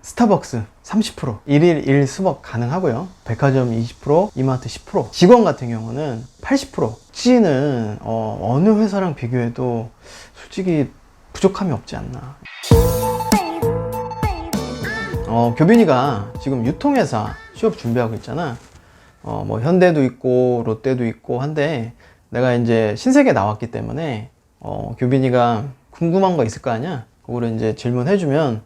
스타벅스 30%, 1일 1 수박 가능하고요. 백화점 20%, 이마트 10%. 직원 같은 경우는 80%. 찌는 어느 회사랑 비교해도 솔직히 부족함이 없지 않나. 교빈이가 지금 유통회사 취업 준비하고 있잖아. 뭐 현대도 있고 롯데도 있고 한데, 내가 이제 신세계 나왔기 때문에 교빈이가 궁금한 거 있을 거 아니야. 그거를 이제 질문해주면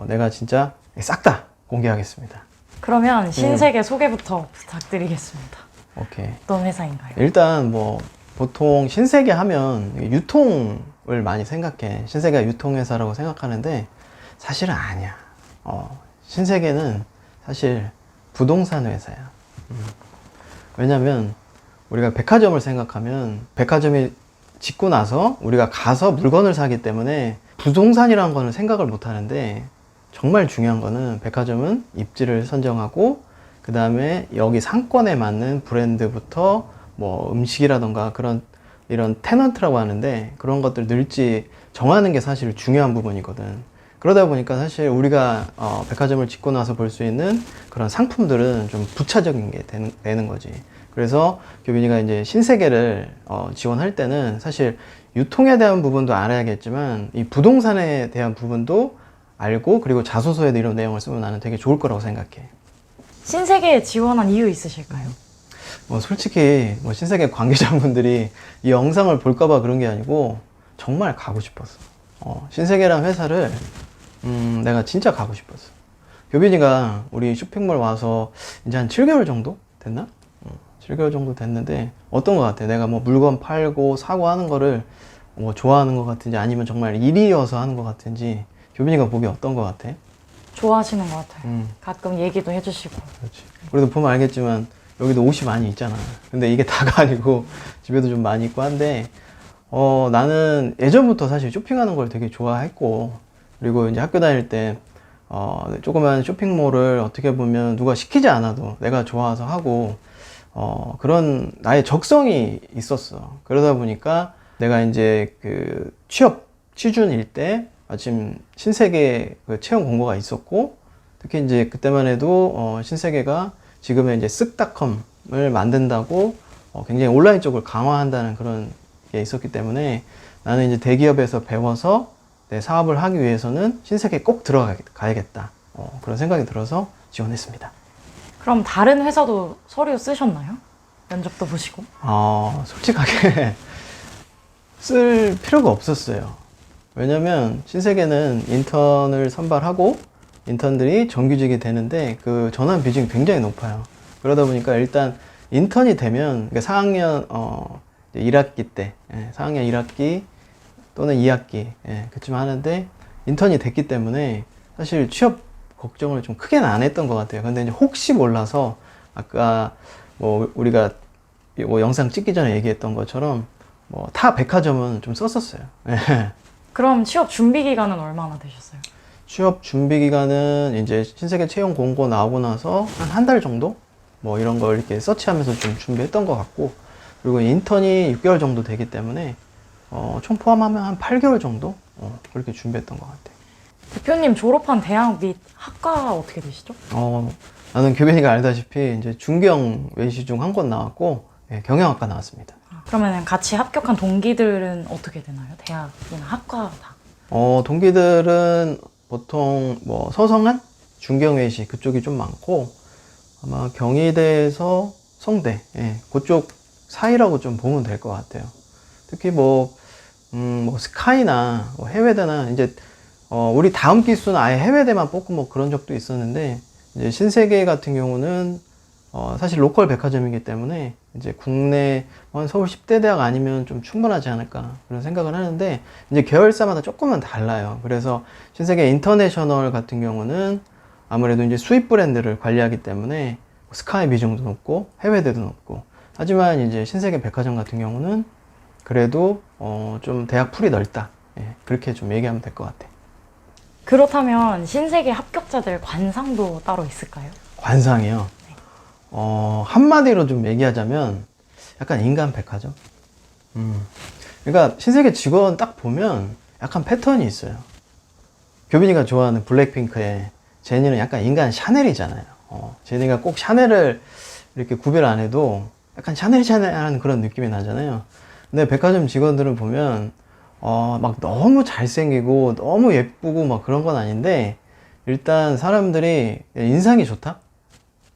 내가 진짜 싹 다 공개하겠습니다. 그러면 신세계 소개부터 부탁드리겠습니다. 오케이. 어떤 회사인가요? 일단 뭐 보통 신세계 하면 유통을 많이 생각해. 신세계가 유통회사라고 생각하는데 사실은 아니야. 신세계는 사실 부동산 회사야. 왜냐면 우리가 백화점을 생각하면 백화점이 짓고 나서 우리가 가서 물건을 사기 때문에 부동산이라는 거는 생각을 못 하는데, 정말 중요한 거는 백화점은 입지를 선정하고 그 다음에 여기 상권에 맞는 브랜드부터 뭐 음식이라던가 그런 이런 테넌트라고 하는데, 그런 것들 늘지 정하는 게 사실 중요한 부분이거든. 그러다 보니까 사실 우리가 백화점을 짓고 나서 볼 수 있는 그런 상품들은 좀 부차적인 게 되는 거지. 그래서 교빈이가 이제 신세계를 지원할 때는 사실 유통에 대한 부분도 알아야겠지만 이 부동산에 대한 부분도 알고, 그리고 자소서에 이런 내용을 쓰면 나는 되게 좋을 거라고 생각해. 신세계에 지원한 이유 있으실까요? 뭐 솔직히 뭐 신세계 관계자분들이 이 영상을 볼까봐 그런 게 아니고 정말 가고 싶었어. 신세계라는 회사를 내가 진짜 가고 싶었어. 교빈이가 우리 쇼핑몰 와서 이제 한 7개월 정도 됐나? 7개월 정도 됐는데 어떤 것 같아? 내가 뭐 물건 팔고 사고 하는 거를 뭐 좋아하는 것 같은지, 아니면 정말 일이어서 하는 것 같은지, 교빈이가 보기 어떤 것 같아? 좋아하시는 것 같아요. 가끔 얘기도 해주시고. 그렇지. 우리도 보면 알겠지만 여기도 옷이 많이 있잖아. 근데 이게 다가 아니고 집에도 좀 많이 있고 한데, 나는 예전부터 사실 쇼핑하는 걸 되게 좋아했고, 그리고 이제 학교 다닐 때 조그만 쇼핑몰을 어떻게 보면 누가 시키지 않아도 내가 좋아서 하고, 그런 나의 적성이 있었어. 그러다 보니까 내가 이제 그 취업 취준일 때 마침 신세계 그 채용 공고가 있었고, 특히 이제 그때만 해도 신세계가 지금의 이제 쓱닷컴을 만든다고 굉장히 온라인 쪽을 강화한다는 그런 게 있었기 때문에, 나는 이제 대기업에서 배워서 내 사업을 하기 위해서는 신세계에 꼭 들어가야겠다. 그런 생각이 들어서 지원했습니다. 그럼 다른 회사도 서류 쓰셨나요? 면접도 보시고? 솔직하게 쓸 필요가 없었어요. 왜냐면 신세계는 인턴을 선발하고 인턴들이 정규직이 되는데 그 전환 비중이 굉장히 높아요. 그러다 보니까 일단 인턴이 되면, 그러니까 4학년 1학기 때, 4학년 1학기 또는 2학기 그쯤 하는데 인턴이 됐기 때문에 사실 취업 걱정을 좀 크게는 안 했던 것 같아요. 근데 이제 혹시 몰라서 아까 뭐 우리가 뭐 영상 찍기 전에 얘기했던 것처럼 뭐 타 백화점은 좀 썼었어요. 그럼 취업 준비 기간은 얼마나 되셨어요? 취업 준비 기간은 이제 신세계 채용 공고 나오고 나서 한 달 정도? 뭐 이런 걸 이렇게 서치하면서 좀 준비했던 것 같고, 그리고 인턴이 6개월 정도 되기 때문에 총 포함하면 한 8개월 정도? 그렇게 준비했던 것 같아요. 대표님 졸업한 대학 및 학과가 어떻게 되시죠? 나는 교빈이가 알다시피 이제 중경 외시 중 한 권 나왔고, 경영학과 나왔습니다. 그러면 같이 합격한 동기들은 어떻게 되나요? 대학이나 학과 다? 동기들은 보통 뭐 서성한, 중경외시 그쪽이 좀 많고, 아마 경희대에서 성대, 그쪽 사이라고 좀 보면 될 것 같아요. 특히 뭐 스카이나 뭐 해외대나 이제 우리 다음 기수는 아예 해외대만 뽑고 뭐 그런 적도 있었는데, 이제 신세계 같은 경우는 사실 로컬 백화점이기 때문에 이제 국내 한 서울 10대 대학 아니면 좀 충분하지 않을까 그런 생각을 하는데, 이제 계열사마다 조금은 달라요. 그래서 신세계 인터내셔널 같은 경우는 아무래도 이제 수입 브랜드를 관리하기 때문에 스카이 비중도 높고 해외대도 높고, 하지만 이제 신세계 백화점 같은 경우는 그래도 좀 대학 풀이 넓다. 그렇게 좀 얘기하면 될 것 같아. 그렇다면 신세계 합격자들 관상도 따로 있을까요? 관상이요. 한마디로 좀 얘기하자면 약간 인간 백화점. 그러니까 신세계 직원 딱 보면 약간 패턴이 있어요. 교빈이가 좋아하는 블랙핑크의 제니는 약간 인간 샤넬이잖아요. 제니가 꼭 샤넬을 이렇게 구별 안 해도 약간 샤넬하는 그런 느낌이 나잖아요. 근데 백화점 직원들을 보면 막 너무 잘생기고 너무 예쁘고 막 그런 건 아닌데 일단 사람들이 인상이 좋다?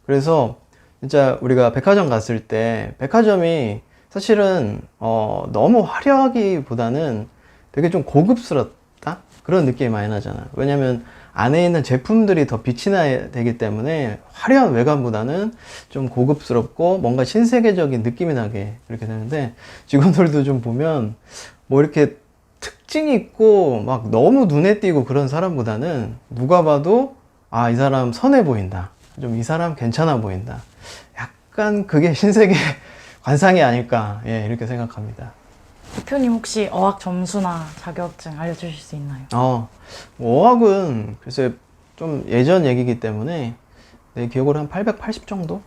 그래서 진짜 우리가 백화점 갔을 때 백화점이 사실은 너무 화려하기보다는 되게 좀 고급스럽다? 그런 느낌이 많이 나잖아. 왜냐면 안에 있는 제품들이 더 빛이 나야 되기 때문에 화려한 외관보다는 좀 고급스럽고 뭔가 신세계적인 느낌이 나게 이렇게 되는데 직원들도 좀 보면 뭐 이렇게 특징이 있고 막 너무 눈에 띄고 그런 사람보다는 누가 봐도 아, 이 사람 선해 보인다. 좀 이 사람 괜찮아 보인다. 약간 그게 신세계 관상이 아닐까. 예, 이렇게 생각합니다. 대표님 혹시 어학 점수나 자격증 알려주실 수 있나요? 어학은 글쎄 좀 예전 얘기이기 때문에 내 기억으로 한 880 정도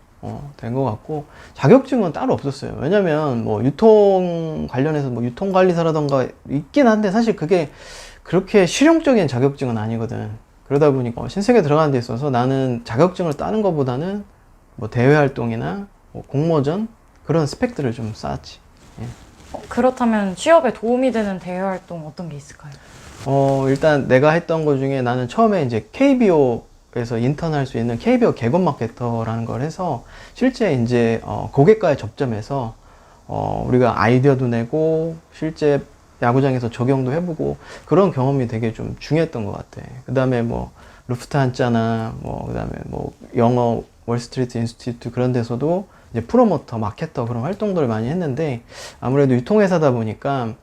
된 것 같고 자격증은 따로 없었어요. 왜냐면 뭐 유통 관련해서 뭐 유통관리사라던가 있긴 한데 사실 그게 그렇게 실용적인 자격증은 아니거든. 그러다 보니까 신세계 들어가는 데 있어서 나는 자격증을 따는 것보다는 뭐 대외 활동이나 뭐 공모전 그런 스펙들을 좀 쌓았지. 예. 그렇다면 취업에 도움이 되는 대외 활동 어떤 게 있을까요? 일단 내가 했던 것 중에 나는 처음에 이제 KBO에서 인턴할 수 있는 KBO 객원 마케터라는 걸 해서 실제 이제 고객과의 접점에서 우리가 아이디어도 내고 실제 야구장에서 적용도 해보고 그런 경험이 되게 좀 중요했던 것 같아. 그 다음에 뭐 루프트한자나 뭐 그 다음에 뭐 영어 월스트리트 인스티튜트 그런 데서도 이제 프로모터, 마케터 그런 활동들을 많이 했는데 아무래도 유통회사다 보니까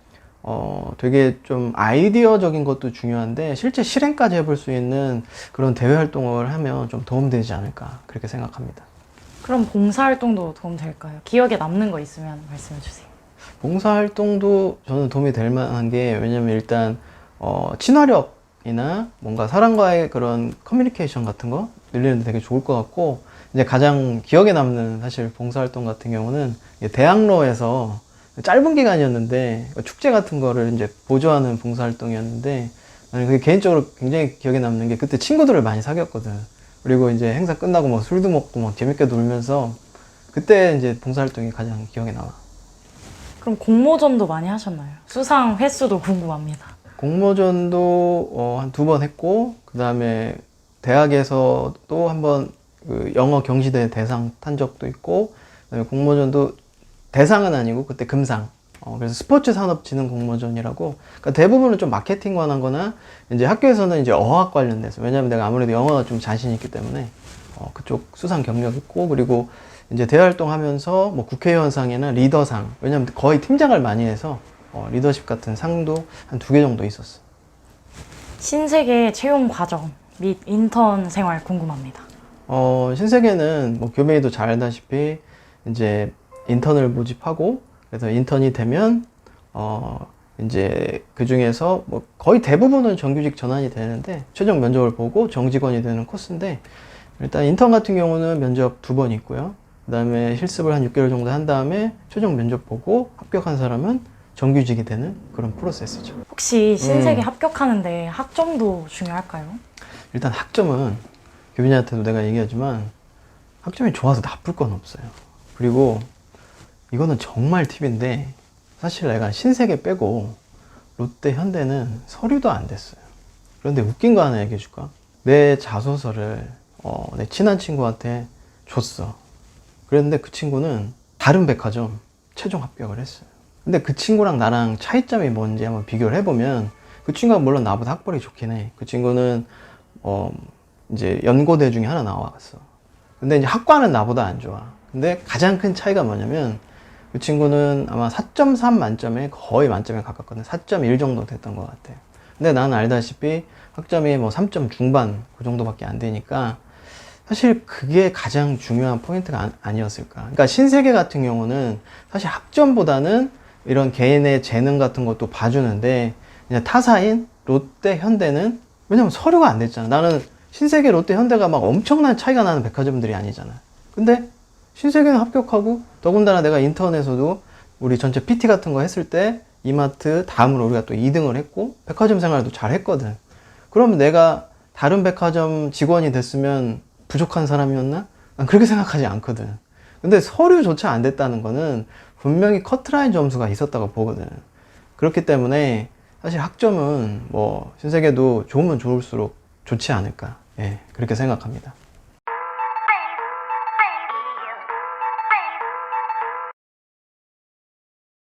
되게 좀 아이디어적인 것도 중요한데 실제 실행까지 해볼 수 있는 그런 대외 활동을 하면 좀 도움되지 않을까 그렇게 생각합니다. 그럼 봉사활동도 도움 될까요? 기억에 남는 거 있으면 말씀해 주세요. 봉사활동도 저는 도움이 될 만한 게 왜냐면 일단 친화력이나 뭔가 사람과의 그런 커뮤니케이션 같은 거 늘리는 데 되게 좋을 것 같고 이제 가장 기억에 남는 사실 봉사활동 같은 경우는 대학로에서 짧은 기간이었는데 축제 같은 거를 이제 보조하는 봉사활동이었는데 나는 그게 개인적으로 굉장히 기억에 남는 게 그때 친구들을 많이 사귀었거든. 그리고 이제 행사 끝나고 막 술도 먹고 막 재밌게 놀면서 그때 이제 봉사활동이 가장 기억에 남아. 그럼 공모전도 많이 하셨나요? 수상 횟수도 궁금합니다. 공모전도 한 2번 했고 그 다음에 대학에서도 한번 그 영어 경시대 대상 탄 적도 있고 그다음에 공모전도 대상은 아니고 그때 금상 그래서 스포츠 산업진흥 공모전이라고 그러니까 대부분은 좀 마케팅 관한 거나 이제 학교에서는 이제 어학 관련돼서 왜냐면 내가 아무래도 영어가 좀 자신 있기 때문에 그쪽 수상 경력 있고 그리고 이제 대활동 하면서 뭐 국회의원상이나 리더상 왜냐면 거의 팀장을 많이 해서 리더십 같은 상도 한 2개 정도 있었어. 신세계 채용 과정 및 인턴 생활 궁금합니다. 신세계는 뭐 교명이도 잘 알다시피 이제 인턴을 모집하고 그래서 인턴이 되면 이제 그 중에서 뭐 거의 대부분은 정규직 전환이 되는데 최종 면접을 보고 정직원이 되는 코스인데 일단 인턴 같은 경우는 면접 2번 있고요. 그 다음에 실습을 한 6개월 정도 한 다음에 최종 면접 보고 합격한 사람은 정규직이 되는 그런 프로세스죠. 혹시 신세계 합격하는데 학점도 중요할까요? 일단 학점은 교빈이한테도 내가 얘기하지만 학점이 좋아서 나쁠 건 없어요. 그리고 이거는 정말 팁인데 사실 내가 신세계 빼고 롯데, 현대는 서류도 안 됐어요. 그런데 웃긴 거 하나 얘기해 줄까? 내 자소서를 내 친한 친구한테 줬어. 그랬는데 그 친구는 다른 백화점 최종 합격을 했어요. 근데 그 친구랑 나랑 차이점이 뭔지 한번 비교를 해보면 그 친구가 물론 나보다 학벌이 좋긴 해. 그 친구는 이제 연고대 중에 하나 나왔어. 근데 이제 학과는 나보다 안 좋아. 근데 가장 큰 차이가 뭐냐면 그 친구는 아마 4.3 만점에 거의 만점에 가깝거든. 4.1 정도 됐던 것 같아. 근데 나는 알다시피 학점이 뭐 3점 중반 그 정도밖에 안 되니까 사실 그게 가장 중요한 포인트가 아니었을까. 그러니까 신세계 같은 경우는 사실 학점보다는 이런 개인의 재능 같은 것도 봐주는데 그냥 타사인 롯데, 현대는 왜냐면 서류가 안 됐잖아. 나는 신세계, 롯데, 현대가 막 엄청난 차이가 나는 백화점들이 아니잖아. 근데 신세계는 합격하고 더군다나 내가 인터넷에서도 우리 전체 PT 같은 거 했을 때 이마트 다음으로 우리가 또 2등을 했고 백화점 생활도 잘 했거든. 그러면 내가 다른 백화점 직원이 됐으면 부족한 사람이었나? 난 그렇게 생각하지 않거든. 근데 서류조차 안 됐다는 거는 분명히 커트라인 점수가 있었다고 보거든. 그렇기 때문에 사실 학점은 뭐 신세계도 좋으면 좋을수록 좋지 않을까. 예, 그렇게 생각합니다.